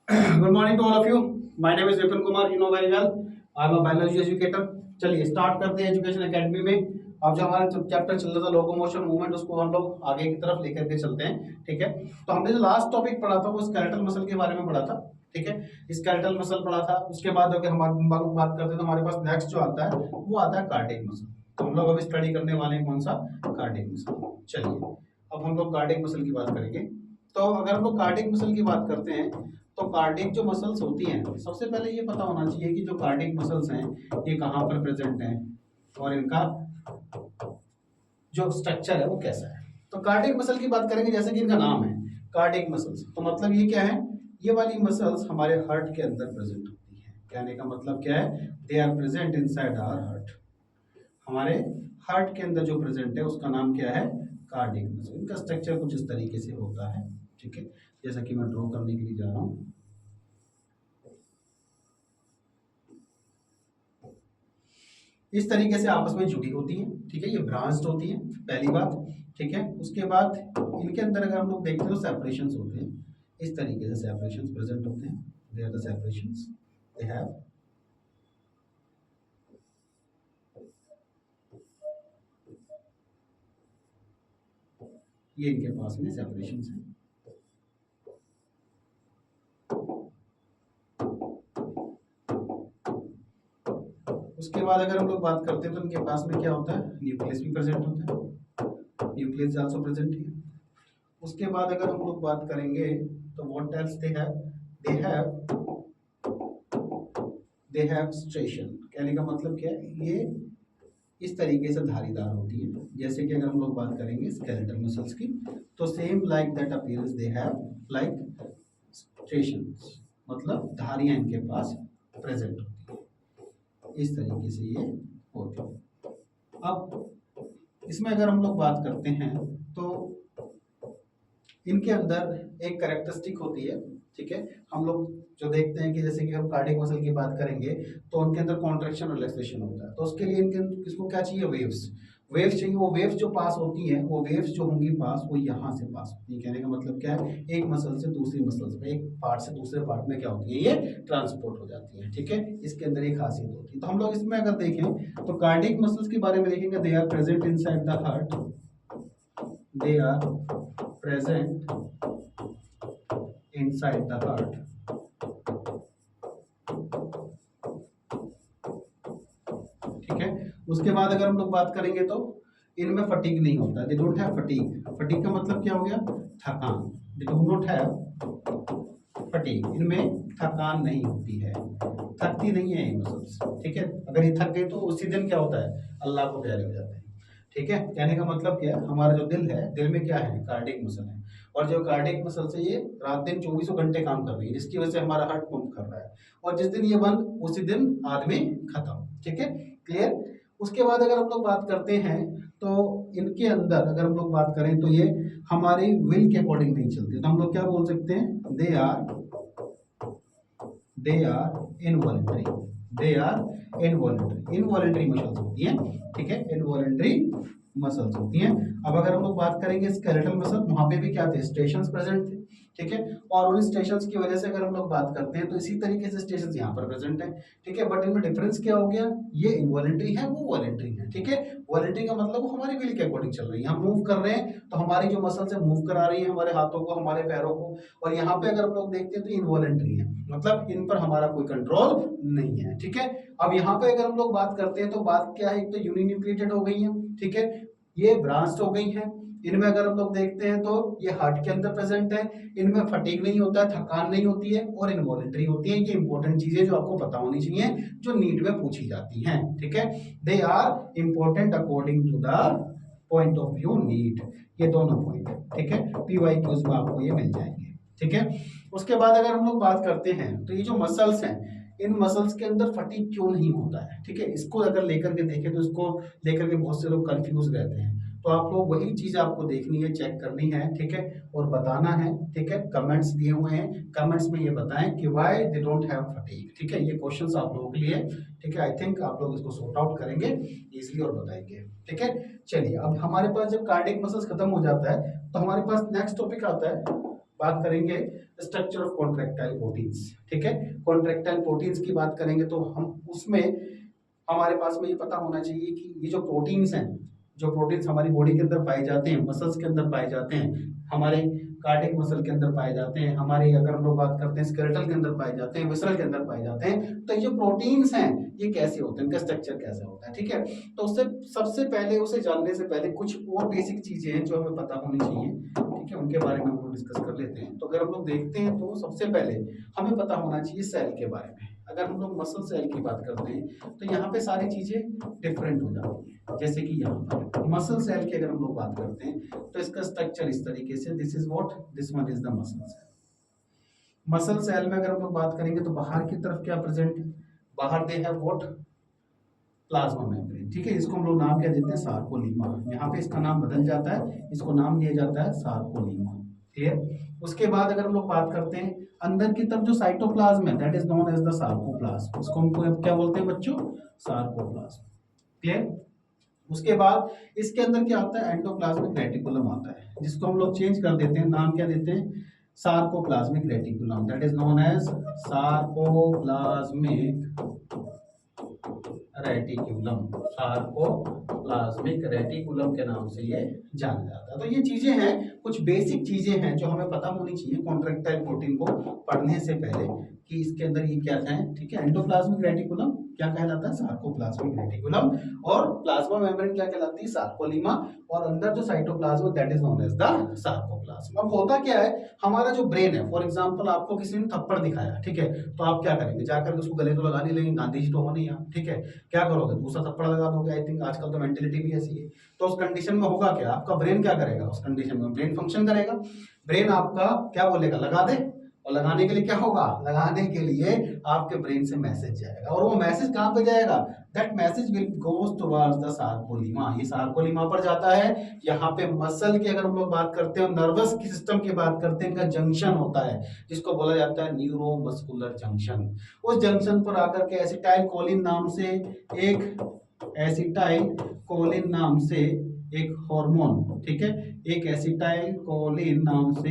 Good morning to all of you. My name is Vipin Kumar. You know very well. I am a biology educator. चलिए start करते हैं education academy में। अब जो हमारा chapter चल रहा था लोकोमोशन मूवमेंट, उसको हम लोग आगे की तरफ लेकर के चलते हैं। ठीक है, तो हमने जो लास्ट टॉपिक पढ़ा था वो स्केलेटल मसल के बारे में पढ़ा था। ठीक है, स्केलेटल मसल पढ़ा था। उसके बाद अगर हम बात करते हैं तो हमारे पास नेक्स्ट जो आता है वो आता है कार्डियक मसल। तो हम लोग अभी स्टडी करने वाले हैं कौन सा, कार्डियक मसल। चलिए अब हम लोग कार्डियक मसल की बात करेंगे। तो अगर हम लोग कार्डियक मसल की बात करते हैं तो कार्डियक जो मसल्स होती हैं, सबसे पहले ये पता होना चाहिए कि जो कार्डियक मसल्स हैं ये कहाँ पर प्रेजेंट हैं और इनका जो स्ट्रक्चर है वो कैसा है। तो कार्डियक मसल की बात करेंगे, जैसे कि इनका नाम है कार्डियक मसल्स, तो मतलब ये क्या है, ये वाली मसल्स हमारे हार्ट के अंदर प्रेजेंट होती है। कहने का मतलब क्या है, they are present inside our heart. हमारे हार्ट के अंदर जो प्रेजेंट है उसका नाम क्या है, कार्डियक मसल। इनका स्ट्रक्चर कुछ इस तरीके से होता है। ठीक है, जैसा कि मैं ड्रॉ करने के लिए जा रहा हूँ। इस तरीके से आपस में जुड़ी होती हैं। ठीक है, ये ब्रांच्ड होती हैं, पहली बात। ठीक है, उसके बाद इनके अंदर अगर हम लोग देखते हैं तो सेपरेशंस होते हैं। इस तरीके से सेपरेशंस प्रेजेंट होते हैं। They are the separations they have. ये इनके पास में सेपरेशंस हैं। उसके बाद अगर हम लोग बात करते हैं तो इनके पास में क्या होता है, न्यूक्लियस भी प्रेजेंट होता है। न्यूक्लियस आल्सो प्रेजेंट है। उसके बाद अगर हम लोग बात करेंगे तो what else they have, they have striation. कहने का मतलब क्या है, ये इस तरीके से धारीदार होती है। जैसे कि अगर हम लोग बात करेंगे स्केलेटल मसल्स की, तो same like that appearance they have like striations, मतलब धारियां इनके पास प्रेजेंट होती है। इस तरीके से ये होती है। अब इसमें अगर हम लोग बात करते हैं तो इनके अंदर एक कैरेक्टरिस्टिक होती है। ठीक है, हम लोग जो देखते हैं कि जैसे कि हम कार्डियक मसल की बात करेंगे तो उनके अंदर कॉन्ट्रैक्शन और रिलैक्सेशन होता है। तो उसके लिए इनके किसको क्या चाहिए, वेव्स। वेव्स चाहिए। वो वेव्स जो पास होती हैं, वो वेव्स जो होंगी पास, वो यहाँ से पास होती है। कहने का मतलब क्या है, एक मसल से दूसरी मसल में, एक पार्ट से दूसरे पार्ट में क्या होती है, ये ट्रांसपोर्ट हो जाती है। ठीक है, इसके अंदर एक खासियत होती है। तो हम लोग इसमें अगर देखें तो कार्डियक मसल्स के बारे में देखेंगे, they are present inside the heart, they are present inside the heart। ठीक है, उसके बाद अगर हम लोग बात करेंगे तो इनमें फटीग नहीं होता, they don't have fatigue. Fatigue का मतलब क्या हो गया, थकान। They do not have fatigue, इनमें थकान नहीं होती है, थकती नहीं है ये मसल्स। ठीक है, अगर ये थक गई तो उसी दिन क्या होता है, अल्लाह को प्यारे हो जाते हैं। ठीक है, कहने का मतलब क्या है, हमारा जो दिल है, दिल में क्या है, कार्डियक मसल है। और जो कार्डियक मसल से ये रात दिन 24 घंटे काम कर रही है, जिसकी वजह से हमारा हार्ट पंप कर रहा है। और जिस दिन ये बंद, उसी दिन आदमी खत्म। ठीक है, क्लियर। उसके बाद अगर हम लोग बात करते हैं तो इनके अंदर अगर हम लोग बात करें तो ये हमारे विल के अकॉर्डिंग नहीं चलती। तो हम लोग क्या बोल सकते हैं, they are involuntary. They are involuntary, involuntary muscles होती हैं। ठीक है, इनवॉलंटरी मसल्स होती हैं। अब अगर हम लोग बात करेंगे स्केलेटल मसल, वहां पे भी क्या थे, स्टेशंस प्रेजेंट थे। ठीक है, और उन स्टेशंस की वजह से अगर हम लोग बात करते हैं तो इसी तरीके से स्टेशंस यहाँ पर प्रेजेंट हैं। ठीक है, बट इनमें डिफरेंस क्या हो गया, ये इनवॉलंटरी है, वो वॉलंटरी है। ठीक है, वॉलंटरी का मतलब वो हमारी विल के अकॉर्डिंग चल रही है, हम मूव कर रहे हैं तो हमारी जो मसल्स है मूव करा रही है हमारे हाथों को, हमारे पैरों को। और यहाँ पे अगर हम लोग देखते हैं तो इनवॉलंटरी है, मतलब इन पर हमारा कोई कंट्रोल नहीं है। ठीक है, अब यहाँ पे अगर हम लोग बात करते हैं तो बात क्या है, एक तो यूनिन्यूक्लिएटेड हो गई है। ठीक है, ये ब्रांच हो गई है। इनमें अगर हम लोग देखते हैं तो ये हार्ट के अंदर प्रेजेंट है। इनमें फटीग नहीं होता है, थकान नहीं होती है और इनवॉलंटरी होती है। ये इंपॉर्टेंट चीजें जो आपको पता होनी चाहिए, जो नीट में पूछी जाती हैं। ठीक है, they are important according to the point of view NEET. ये दोनों पॉइंट, ठीक है, पीवाईक्यूज में आपको ये मिल जाएंगे। ठीक है, उसके बाद अगर हम लोग बात करते हैं तो ये जो मसल्स हैं, इन मसल्स के अंदर फटीग क्यों नहीं होता है। ठीक है, इसको अगर लेकर के देखें तो इसको लेकर के बहुत से लोग कंफ्यूज रहते हैं। तो आप लोग वही चीज आपको देखनी है, चेक करनी है। ठीक है, और बताना है। ठीक है, कमेंट्स दिए हुए हैं, कमेंट्स में ये बताएं कि why they don't have fatigue. ठीक है, ये क्वेश्चंस आप लोगों के लिए। ठीक है, आई थिंक आप लोग इसको सॉर्ट आउट करेंगे इजीली और बताएंगे। ठीक है, चलिए अब हमारे पास जब कार्डियक मसल्स खत्म हो जाता है तो हमारे पास नेक्स्ट टॉपिक आता है बात करेंगे स्ट्रक्चर ऑफ कॉन्ट्रैक्टाइल प्रोटीन्स, ठीक है। कॉन्ट्रैक्टाइल प्रोटीन्स की बात करेंगे तो हम उसमें हमारे पास में ये पता होना चाहिए कि ये जो प्रोटीन्स हैं, जो प्रोटीन्स हमारी बॉडी के अंदर पाए जाते हैं, मसल्स के अंदर पाए जाते हैं, हमारे कार्डियक मसल के अंदर पाए जाते हैं, हमारे अगर हम लोग बात करते हैं स्केलेटल के अंदर पाए जाते हैं, विसरल के अंदर पाए जाते हैं, तो ये जो प्रोटीन्स हैं ये कैसे होते हैं, इनका स्ट्रक्चर कैसे होता है, ठीक है। तो उससे सबसे पहले उसे जानने से पहले कुछ और बेसिक चीजें हैं जो हमें पता होनी चाहिए, ठीक है, उनके बारे में हम लोग डिस्कस कर लेते हैं। तो अगर हम लोग देखते हैं तो सबसे पहले हमें पता होना चाहिए सेल के बारे में। अगर हम लोग मसल सेल की बात करते हैं तो यहाँ पे सारी चीजें डिफरेंट हो जाती हैं। जैसे कि यहाँ पर मसल सेल की अगर हम लोग बात करते हैं तो इसका स्ट्रक्चर इस तरीके से, this is what, this one is the muscle cell. Muscle cell में अगर हम लोग बात करेंगे तो बाहर की तरफ क्या प्रेजेंट, बाहर they have what, plasma membrane, ठीक है। इसको हम लोग नाम क्या देते हैं, सार्कोलीमा। यहाँ पे इसका नाम बदल जाता है, इसको नाम दिया जाता है सार्कोलीमा, क्लियर। उसके बाद अगर हम लोग बात करते हैं अंदर की तरफ जो साइटोप्लाज्म है, that is known as the sarcoplasm. इसको हम क्या बोलते हैं बच्चों, सार्कोप्लाज्म, क्लियर। उसके बाद इसके अंदर क्या आता है, एंडोप्लाज्मिक रेटिकुलम आता है, जिसको हम लोग चेंज कर देते हैं, नाम क्या देते हैं, sarcoplasmic reticulum, that is known as sarcoplasmic reticulum. Sarcoplasmic reticulum के नाम से ये जाना जाता है। तो ये चीजें हैं, कुछ बेसिक चीजें हैं जो हमें पता होनी चाहिए कॉन्ट्रैक्टाइल प्रोटीन को पढ़ने से पहले कि इसके अंदर ये क्या है, ठीक है। एंडोप्लाज्मिक रेटिकुलम क्या कहलाता है, सार्कोप्लाज्मिक रेटिकुलम, और प्लाज्मा मेम्ब्रेन क्या कहलाती है, सार्कोलीमा, और अंदर जो cytoplasm that is known as the sarcoplasm. अब होता क्या है, हमारा जो ब्रेन है, फॉर एग्जांपल आपको किसी ने थप्पड़ दिखाया, ठीक है, तो आप क्या करेंगे, जाकर उसको गले तो लगा नहीं लेंगे, गांधी जी तो हो नहीं आप, ठीक है, क्या करोगे, दूसरा थप्पड़ लगा दोगे। आई थिंक आजकल तो मेंटेलिटी भी ऐसी है। तो उस कंडीशन में होगा क्या, आपका ब्रेन क्या करेगा, उस कंडीशन में ब्रेन फंक्शन करेगा। ब्रेन आपका क्या बोलेगा, लगा दे, और लगाने के लिए क्या होगा, लगाने के लिए आपके ब्रेन से मैसेज जाएगा, और वो मैसेज कहां पे जाएगा, that message will goes towards the सार्कोलीमा। ये सार्कोलीमा पर जाता है। यहाँ पे मसल की अगर हम लोग बात करते हैं, नर्वस की सिस्टम की बात करते हैं, इनका जंक्शन होता है जिसको बोला जाता है न्यूरोमस्कुलर जंक्शन। उस जंक्शन पर आकर के एसिटाइल कोलिन नाम से एक हार्मोन, ठीक है, एक एसिटाइल कोलिन नाम से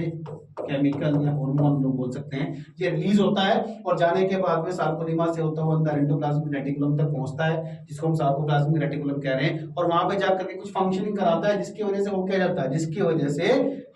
केमिकल या हार्मोन लोग बोल सकते हैं, ये रिलीज होता है, और जाने के बाद में सार्कोलीमा से होता हुआ अंदर एंडोप्लाज्मिक रेटिकुलम तक पहुंचता है, जिसको हम सार्कोप्लाज्मिक रेटिकुलम कह रहे हैं, और वहां पे जाकर के कुछ फंक्शनिंग कराता है, जिसकी वजह से वो क्या जाता है, जिसकी वजह से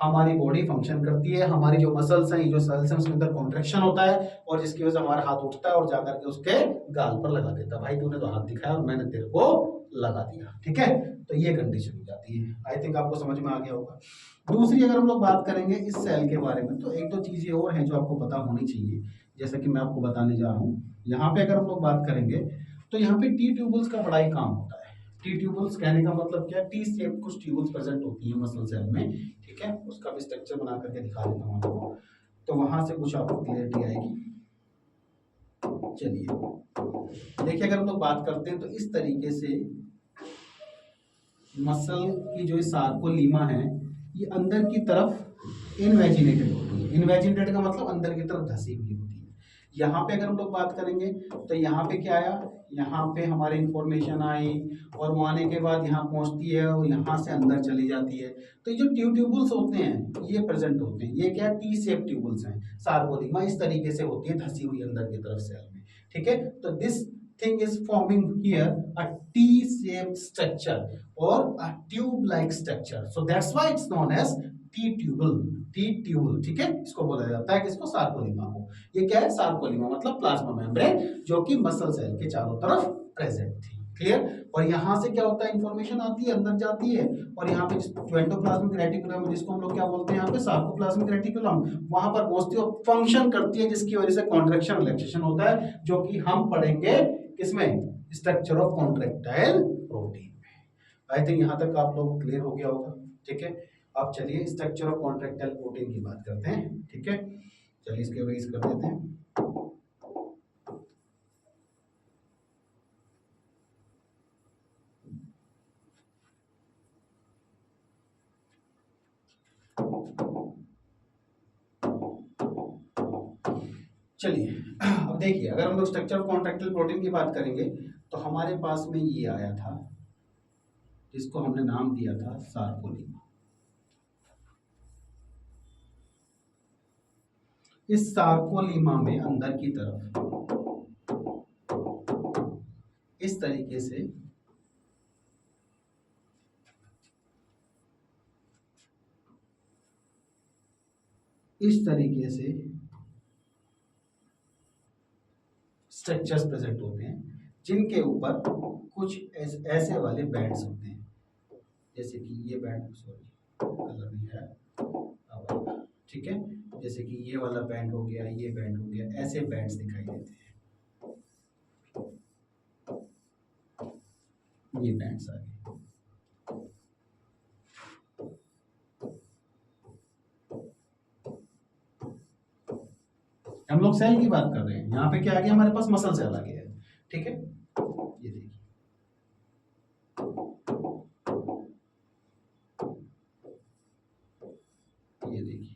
हमारी बॉडी फंक्शन करती है, हमारी जो मसल्स हैं, जो सेल्स हैं, उसके अंदर कॉन्ट्रैक्शन होता है, और जिसकी वजह से हमारा हाथ उठता है और जाकर के उसके गाल पर लगा देता है, भाई तूने तो हाथ दिखाया और मैंने तेरे को लगा दिया, ठीक है। तो ये कंडीशन हो जाती है। आई थिंक आपको समझ में आ गया होगा। दूसरी अगर हम लोग बात करेंगे इस सेल के बारे में, तो एक दो चीजें और हैं जो आपको पता होनी चाहिए, जैसा कि मैं आपको बताने जा रहा हूँ। यहाँ पे अगर हम लोग बात करेंगे तो यहाँ पे टी ट्यूबल्स का बड़ा ही काम होता है। टी ट्यूबल्स कहने का मतलब क्या, टी शेप कुछ ट्यूबल्स प्रेजेंट होती है मसल सेल में, ठीक है, उसका भी स्ट्रक्चर बना करके दिखा देता हूँ आपको, तो वहां से कुछ आपको क्लियरिटी आएगी। चलिए देखिए, अगर हम लोग बात करते हैं तो इस तरीके से मसल की जो सार्कोलीमा है, ये अंदर की तरफ इनवेजिनेटेड होती है। इनवेजिनेटेड का मतलब अंदर की तरफ धसी हुई होती है। यहाँ पे अगर हम लोग बात करेंगे तो यहाँ पे क्या आया, यहाँ पे हमारे इंफॉर्मेशन आई, और वो आने के बाद यहाँ पहुँचती है और यहाँ से अंदर चली जाती है। तो ये जो ट्यूबल्स होते हैं ये प्रेजेंट होते हैं, ये क्या टी शेप ट्यूबल्स हैं। सार्कोलीमा इस तरीके से होती है, धसी हुई अंदर की तरफ सेल में, ठीक है। तो this thing is forming here a T-shaped structure or a tube-like structure. So that's why it's known as T-tubule. T-tubule, ठीक है, इसको बोला जाता है किसको, सार्कोलीमा को। ये क्या है, सार्कोलीमा मतलब प्लाज्मा मेम्ब्रेन, जो कि मसल सेल के चारों तरफ प्रेजेंट थी, क्लियर। और यहाँ से क्या होता है, इंफॉर्मेशन आती है, अंदर जाती है, और यहाँ पे जो एंडोप्लाज्मिक रेटिकुलम है, जिसको हम लोग क्या बोलते हैं यहाँ पे, सार्कोप्लाज्मिक रेटिकुलम, वहां पर पहुंचती है और फंक्शन करती है, जिसकी वजह से कॉन्ट्रैक्शन रिलैक्सेशन होता है, जो कि हम पढ़ेंगे किसमें, स्ट्रक्चर ऑफ कॉन्ट्रैक्टाइल प्रोटीन में। आई थिंक यहाँ तक आप लोग क्लियर हो गया होगा, ठीक है। अब चलिए स्ट्रक्चर ऑफ कॉन्ट्रैक्टाइल प्रोटीन की बात करते हैं, ठीक है। चलिए इसके बेस कर देते हैं। चलिए अब देखिए, अगर हम लोग स्ट्रक्चर ऑफ कॉन्ट्रैक्टाइल प्रोटीन की बात करेंगे तो हमारे पास में ये आया था, जिसको हमने नाम दिया था सार्कोलीमा। इस सार्कोलीमा में अंदर की तरफ इस तरीके से स्ट्रक्चर्स प्रेजेंट होते हैं जिनके ऊपर कुछ ऐसे वाले बैंड्स होते हैं, जैसे कि ये बैंड, सॉरी कलर नहीं है, ठीक है, जैसे कि ये वाला बैंड हो गया, ये बैंड हो गया, ऐसे बैंड्स दिखाई देते हैं, ये बैंड्स आ गए। हम लोग सेल की बात कर रहे हैं, यहाँ पे क्या आ गया हमारे पास, मसल सेल आ गया है, ठीक है। ये देखिए ये देखिए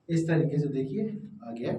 इस तरीके से देखिए आ गया।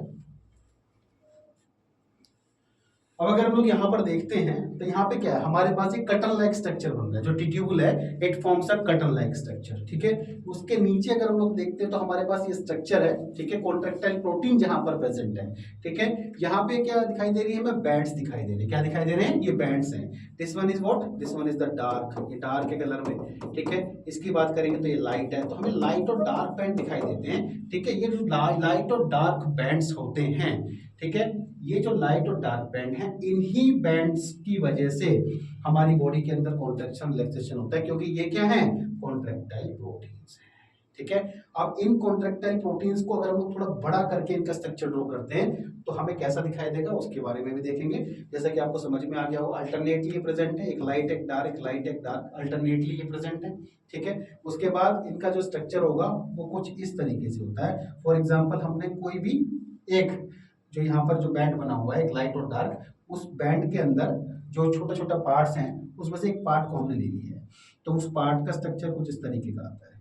अब अगर हम लोग यहाँ पर देखते हैं तो यहाँ पे क्या है, हमारे पास एक कटन लाइक स्ट्रक्चर बन रहा है, जो टिट्यूबुल है it forms a cotton like structure, ठीक है। उसके नीचे अगर हम लोग देखते हैं तो हमारे पास ये स्ट्रक्चर है, ठीक है, कॉन्ट्रैक्टाइल प्रोटीन जहां पर प्रेजेंट है, ठीक है। यहाँ पे क्या दिखाई दे रही है, हमें बैंड्स दिखाई दे रहे हैं, क्या दिखाई दे रहे हैं, ये बैंड्स हैं। This one is what, this one is the dark, ये डार्क के कलर में, ठीक है। इसकी बात करेंगे तो ये लाइट है, तो हमें लाइट और डार्क बैंड दिखाई देते हैं, ठीक है। ये जो लाइट और डार्क बैंड्स होते हैं, ठीक है, ये जो लाइट और डार्क बैंड है, इन्हीं बैंड्स की वजह से हमारी बॉडी के अंदर कॉन्ट्रैक्शन रिलैक्सेशन होता है, क्योंकि ये क्या है, कॉन्ट्रैक्टाइल प्रोटीन्स हैं, ठीक है। अब इन कॉन्ट्रैक्टाइल प्रोटीन्स को अगर हम लोग थोड़ा बड़ा करके इनका स्ट्रक्चर ड्रॉ करते हैं तो हमें कैसा दिखाई देगा, उसके बारे में भी देखेंगे। जैसा कि आपको समझ में आ गया हो, अल्टरनेटली प्रेजेंट है, एक लाइट एक डार्क, एक लाइट एक डार्क, अल्टरनेटली ये प्रेजेंट है, ठीक है। उसके बाद इनका जो स्ट्रक्चर होगा वो कुछ इस तरीके से होता है। फॉर एग्जाम्पल, हमने कोई भी एक जो यहाँ पर जो बैंड बना हुआ है, एक लाइट और डार्क, उस बैंड के अंदर जो छोटा छोटा पार्ट्स हैं उसमें से एक पार्ट को हमने ले लिया है, तो उस पार्ट का स्ट्रक्चर कुछ इस तरीके का आता है।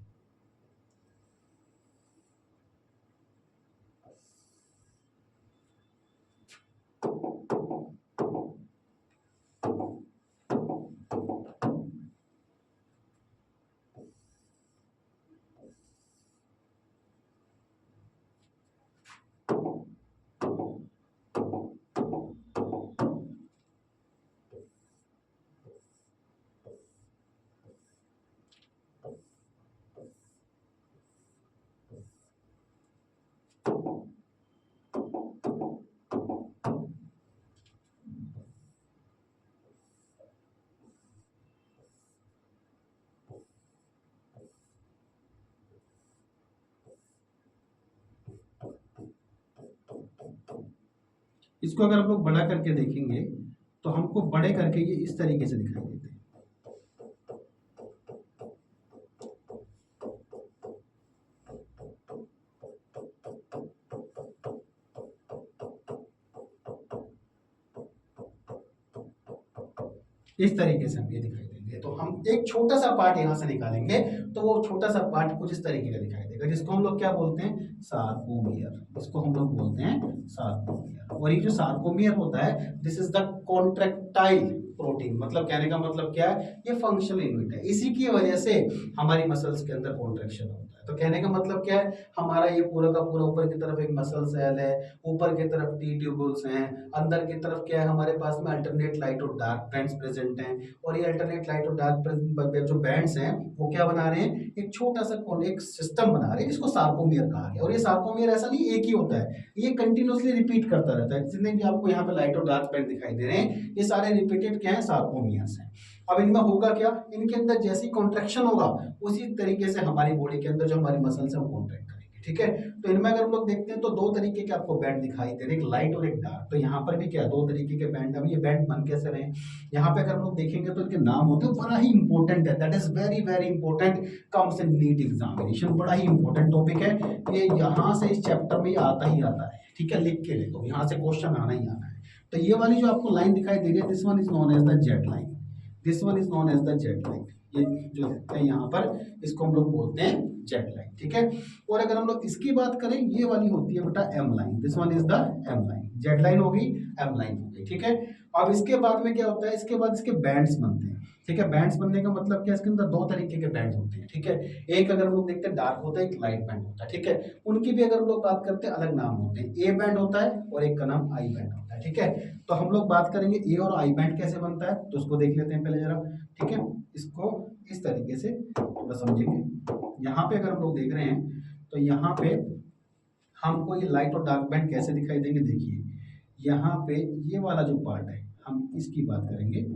इसको अगर हम लोग बड़ा करके देखेंगे तो हमको बड़े करके ये इस तरीके से दिखाई देते हैं। इस तरीके से हम ये दिखाई देंगे, तो हम एक छोटा सा पार्ट यहाँ से निकालेंगे तो वो छोटा सा पार्ट कुछ इस तरीके का दिखाई देगा, जिसको हम लोग क्या बोलते हैं, सार्कोमियर। इसको हम लोग बोलते हैं सार्कोमियर। और ये जो सार्कोमियर होता है, this is the contractile protein, मतलब कहने का मतलब क्या है, ये फंक्शनल यूनिट है, इसी की वजह से हमारी मसल्स के अंदर कॉन्ट्रैक्शन होता है। तो कहने का मतलब क्या है, हमारा ये पूरा का पूरा ऊपर की तरफ एक मसल सेल है, ऊपर की तरफ टी ट्यूबुल्स हैं, अंदर की तरफ क्या है, हमारे पास में अल्टरनेट लाइट और डार्क बैंड्स प्रेजेंट हैं। और ये अल्टरनेट लाइट और डार्क जो बैंड्स हैं वो क्या बना रहे हैं, एक छोटा सा एक सिस्टम बना रहे हैं जिसको सार्कोमियर कहा गया। और ये सार्कोमियर ऐसा नहीं एक ही होता है, ये कंटिन्यूअसली रिपीट करता रहता है। जितने भी आपको यहाँ पे लाइट और डार्क बैंड दिखाई दे रहे हैं, ये सारे रिपीटेड क्या है, सार्कोमियर्स हैं। अब इनमें होगा क्या, इनके अंदर जैसी कॉन्ट्रैक्शन होगा उसी तरीके से हमारी बॉडी के अंदर जो हमारी मसल्स है वो कॉन्ट्रैक्ट करेंगे, ठीक है। तो इनमें अगर हम लोग देखते हैं तो दो तरीके के आपको बैंड दिखाई दे रहे हैं, एक लाइट और एक डार्क। तो यहाँ पर भी क्या, दो तरीके के बैंड। अब ये बैंड बन कैसे रहे, यहाँ पे अगर हम लोग देखेंगे तो इनके नाम होते हैं, बड़ा ही इंपॉर्टेंट है, that is very very important, comes in NEET examination, बड़ा ही इंपॉर्टेंट टॉपिक है ये, यहाँ से इस चैप्टर में आता ही आता है, ठीक है, लिख के ले लो, यहाँ से क्वेश्चन आना ही आना है। तो ये वाली जो आपको लाइन दिखाई दे रही है, this one is known as the Z line, this one is known as the Z line. ये जो है यहाँ पर, इसको हम लोग बोलते हैं जेड लाइन, ठीक है। और अगर हम लोग इसकी बात करें, ये वाली होती है बेटा M line, this one is the M line, Z line हो गई, एम लाइन हो गई, ठीक है। अब इसके बाद में क्या होता है, इसके बाद इसके बैंड्स बनते हैं, ठीक है। बैंड्स बनने का मतलब क्या है, इसके अंदर दो तरीके के बैंड्स होते हैं, ठीक है। एक अगर हम लोग देखते हैं डार्क होता है, एक लाइट बैंड होता है, ठीक है। उनकी भी अगर हम लोग बात करते हैं अलग नाम होते हैं, ए बैंड होता है और एक का नाम आई बैंड होता है, ठीक है। तो हम लोग बात करेंगे ए और आई बैंड कैसे बनता है, तो उसको देख लेते हैं पहले जरा, ठीक है। इसको इस तरीके से थोड़ा समझेंगे। यहाँ पे अगर हम लोग देख रहे हैं तो यहाँ पे हमको ये लाइट और डार्क बैंड कैसे दिखाई देंगे, देखिए यहाँ पे ये वाला जो पार्ट है, हम इसकी बात करेंगे,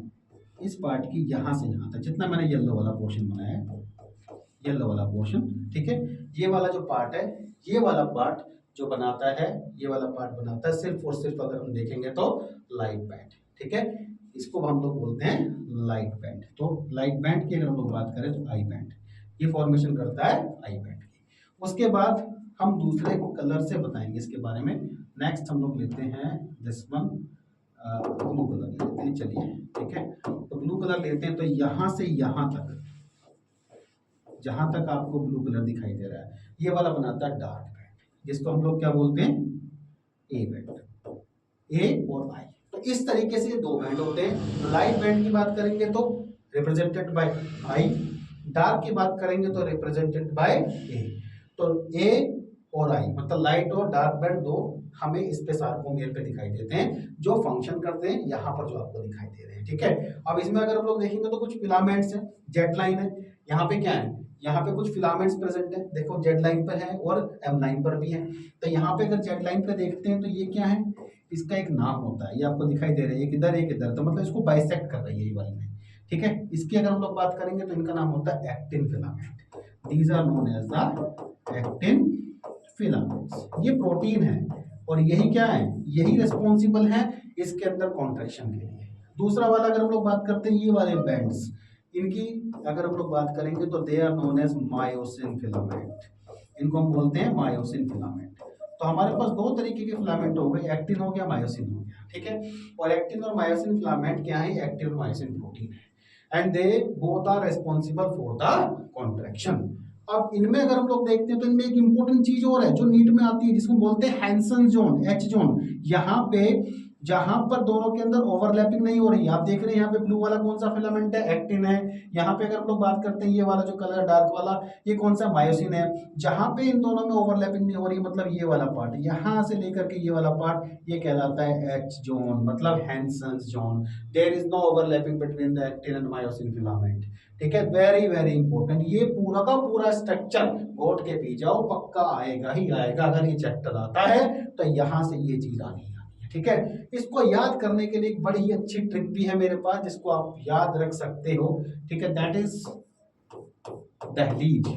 इस पार्ट की यहाँ से यहाँ तक, जितना मैंने येलो वाला पोर्शन बनाया है, येलो वाला पोर्शन, ठीक है। ये वाला जो पार्ट है, ये वाला पार्ट जो बनाता है, ये वाला पार्ट बनाता है सिर्फ और सिर्फ अगर हम देखेंगे तो लाइट बैंड, ठीक है। इसको हम लोग बोलते हैं लाइट बैंड। तो लाइट बैंड की अगर हम लोग बात करें तो आई बैंड ये फॉर्मेशन करता है आई बैंड की। उसके बाद हम दूसरे कलर से बताएंगे इसके बारे में। नेक्स्ट हम लोग लेते हैं दिस वन, ब्लू कलर लेते हैं, चलिए, ठीक है। तो ब्लू कलर लेते हैं, तो यहाँ से यहाँ तक, जहां तक आपको ब्लू कलर दिखाई दे रहा है, ये वाला बनाता है डार्क बैंड, जिसको हम लोग क्या बोलते हैं, ए बैंड, ए और आई। तो इस तरीके से दो बैंड होते हैं। लाइट बैंड की बात करेंगे तो रिप्रेजेंटेड बाय आई, डार्क की बात करेंगे तो रिप्रेजेंटेड बाय ए। तो ए और आई मतलब लाइट और डार्क बैंड दो हमें इस पे सार्कोमेयर पे दिखाई देते हैं, जो फंक्शन करते हैं यहाँ पर जो आपको दिखाई दे रहे हैं, ठीक है। अब इसमें अगर हम लोग देखेंगे तो कुछ फिलामेंट्स हैं, जेड लाइन है, यहाँ पे क्या है, यहाँ पे कुछ फिलामेंट्स प्रेजेंट है, देखो जेड लाइन पर है और एम लाइन पर भी है। तो यहाँ पे अगर जेड लाइन पे देखते हैं तो ये क्या है, इसका एक नाम होता है, ये आपको दिखाई दे रहा है, एक इधर एक इधर, तो मतलब इसको बाइसेक्ट कर रही है ये वाली लाइन, ठीक है। इसकी अगर हम लोग बात करेंगे तो इनका नाम होता है actin filament, these are known as the actin filaments. ये प्रोटीन है और यही क्या है, यही रिस्पॉन्सिबल है इसके अंदर कॉन्ट्रैक्शन के लिए। दूसरा वाला अगर हम लोग बात करते हैं, ये वाले बैंड्स, इनकी अगर हम लोग बात करेंगे तो they are known as myosin filament, इनको हम बोलते हैं मायोसिन फिलामेंट। तो हमारे पास दो तरीके के फिलामेंट हो गए, एक्टिन हो गया, मायोसिन हो गया, ठीक है। और एक्टिन और मायोसिन फिलामेंट क्या है, एक्टिन और मायोसिन प्रोटीन है, and they both are responsible for the contraction. अब इनमें अगर हम लोग देखते हैं तो इनमें एक इंपॉर्टेंट चीज और है जो नीट में आती है, जिसको बोलते हैं हैंसन जोन, एच जोन। यहाँ पे जहां पर दोनों के अंदर ओवरलैपिंग नहीं हो रही, आप देख रहे हैं यहाँ पे ब्लू वाला कौन सा फिलामेंट है, एक्टिन है। यहाँ पे अगर हम लोग बात करते हैं, ये वाला जो कलर डार्क वाला, ये कौन सा, मायोसिन है। जहां पे इन दोनों में ओवरलैपिंग नहीं हो रही, मतलब ये वाला पार्ट, यहाँ से लेकर के ये वाला पार्ट, ये कहलाता है एच जोन, मतलब Hensen's zone. There is no overlapping between the actin and myosin filament, ठीक है। वेरी वेरी इंपॉर्टेंट, ये पूरा का पूरा स्ट्रक्चर घोट के पी जाओ, पक्का आएगा ही आएगा। अगर ये चैप्टर आता है तो यहां से ये चीज आनी है, ठीक है। इसको याद करने के लिए एक बड़ी ही अच्छी ट्रिक भी है मेरे पास, जिसको आप याद रख सकते हो, ठीक है। दैट इज दहलीज।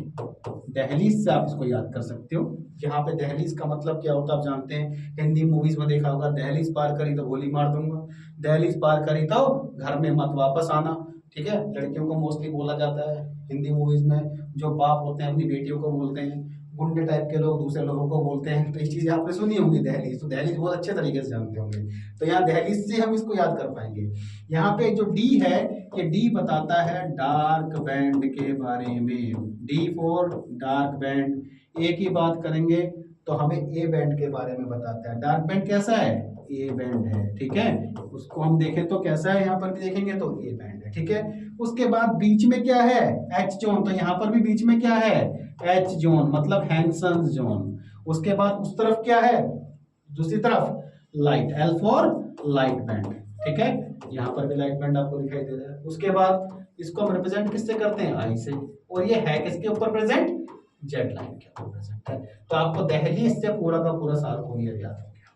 दहलीज से आप इसको याद कर सकते हो। यहाँ पे दहलीज का मतलब क्या होता है आप जानते हैं, हिंदी मूवीज में देखा होगा, दहलीज पार करी तो गोली मार दूंगा, दहलीज पार करी तो घर में मत वापस आना, ठीक है। लड़कियों को मोस्टली बोला जाता है हिंदी मूवीज में, जो बाप होते हैं अपनी बेटियों को बोलते हैं, गुंडे टाइप के लोग दूसरे लोगों को बोलते हैं, तो इस चीज आपने सुनी होंगी दहलीज, तो दहलीज बहुत अच्छे तरीके से जानते होंगे। तो यहाँ दहलीज से हम इसको याद कर पाएंगे। यहाँ पे जो डी है, ये डी बताता है डार्क बैंड के बारे में, डी फॉर डार्क बैंड। ए की बात करेंगे तो हमें ए बैंड के बारे में बताता है, डार्क बैंड कैसा है, ए बैंड है, ठीक है। उसको हम देखें तो कैसा है, यहाँ पर भी देखेंगे तो ए बैंड है, ठीक है। उसके बाद बीच में क्या है, एच जोन, तो यहाँ पर भी बीच में क्या है, एच जोन, मतलब हैंसन जोन। उसके बाद उस तरफ क्या है, दूसरी तरफ light, L for light band, ठीक है। यहाँ पर भी लाइट बैंड आपको दिखाई दे रहा है। उसके बाद इसको हम रिप्रेजेंट किससे करते हैं, आई से, और ये है किसके ऊपर प्रेजेंट, जेड लाइन के ऊपर प्रेजेंट है। तो आपको दहलीज से पूरा का पूरा सार्कोमियर याद हो गया,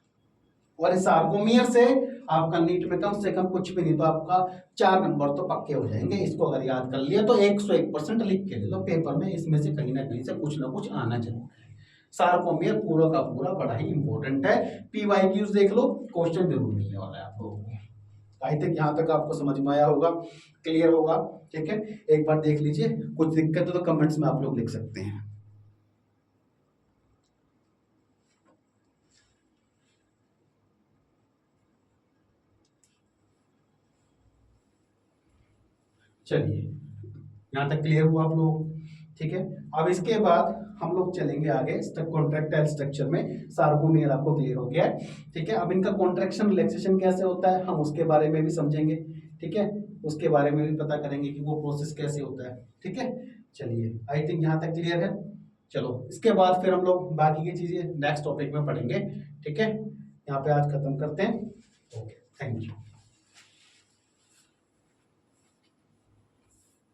और इस सार्कोमियर से आपका नीट में कम से कम कुछ भी नहीं तो आपका 4 नंबर तो पक्के हो जाएंगे। इसको अगर याद कर लिया तो 101% लिख के ले लो पेपर में, इसमें से कहीं ना कहीं से कुछ ना कुछ आना जरूर है। सार्कोमियर पूरा का पूरा बड़ा ही इंपॉर्टेंट है, पीवाईक्यूज देख लो, क्वेश्चन जरूर मिलने वाला है आप लोगों को। आई थिंक यहाँ तक आपको समझ में आया होगा, क्लियर होगा, ठीक है। एक बार देख लीजिए, कुछ दिक्कत हो तो कमेंट्स में आप लोग लिख सकते हैं। चलिए, यहाँ तक क्लियर हुआ आप लोग, ठीक है। अब इसके बाद हम लोग चलेंगे आगे कॉन्ट्रैक्टाइल स्ट्रक्चर में, सार्कोमियर आपको क्लियर हो गया है, ठीक है। अब इनका कॉन्ट्रैक्शन रिलैक्सेशन कैसे होता है हम उसके बारे में भी समझेंगे, ठीक है, उसके बारे में भी पता करेंगे कि वो प्रोसेस कैसे होता है, ठीक है। चलिए आई थिंक यहाँ तक क्लियर है। चलो इसके बाद फिर हम लोग बाकी की चीजें नेक्स्ट टॉपिक में पढ़ेंगे, ठीक है। यहाँ पे आज खत्म करते हैं। Okay, thank you.